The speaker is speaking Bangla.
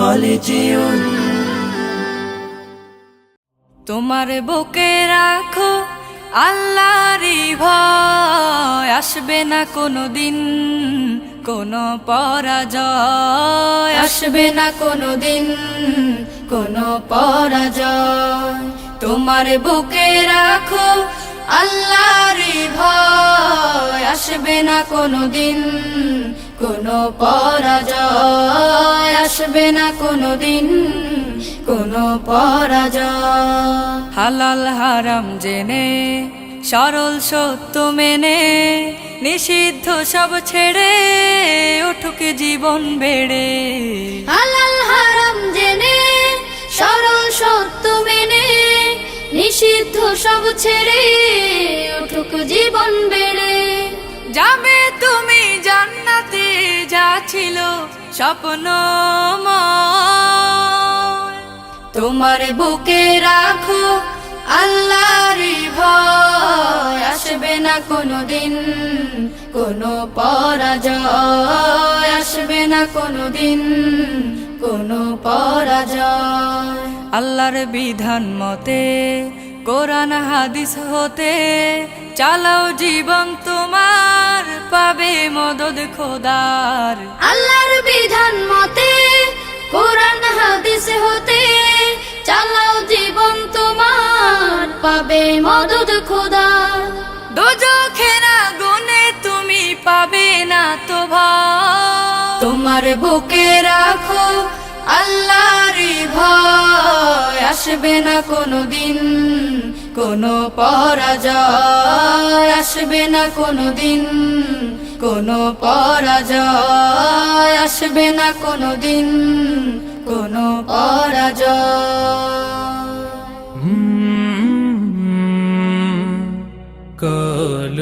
খালিজিউন। তোমার বুকে রাখো আল্লাহরই ভয়, আসবে না কোনো দিন কোনো পরাজয়, আসবে না কোনো দিন কোনো পরাজয়। তোমার বুকে রাখো আল্লাহরই ভয়, আসবে না কোনো দিন কোনো পরাজয়, আসবে না কোনো দিন কোনো পরাজয়। হালাল হারাম জেনে সরল সত্য মেনে নিষিদ্ধ সব ছেড়ে উঠুক জীবন বেড়ে। হালাল হারাম জেনে সরল সত্য মেনে নিষিদ্ধ সব ছেড়ে উঠুক জীবন বেড়ে। যাবে তুমি জান্নাতে যা ছিল স্বপ্নময়, তোমার বুকে রাখো আল্লাহরই ভয়, আসবে না কোনো দিন কোনো পরাজয়, আসবে না কোনো দিন কোনো পরাজয়। আল্লাহর বিধান মতে কোরআন হাদিস হতে চালাও জীবন তোমার, পাবে মদদ খোদার। আল্লাহর বিধান মতে কোরআন হাদিস হতে চালাও জীবন তোমার, পাবে মদদ খোদার। দোজখের আগুনে তুমি পাবে না তো ভয়, তোমার বুকে রাখো আল্লাহরই ভয়, আসবে না কোনো দিন কোনো পরাজয়, আসবে না কোনো দিন কোনো পরাজয়, আসবে না কোনো দিন কোনো পরাজয়। কাল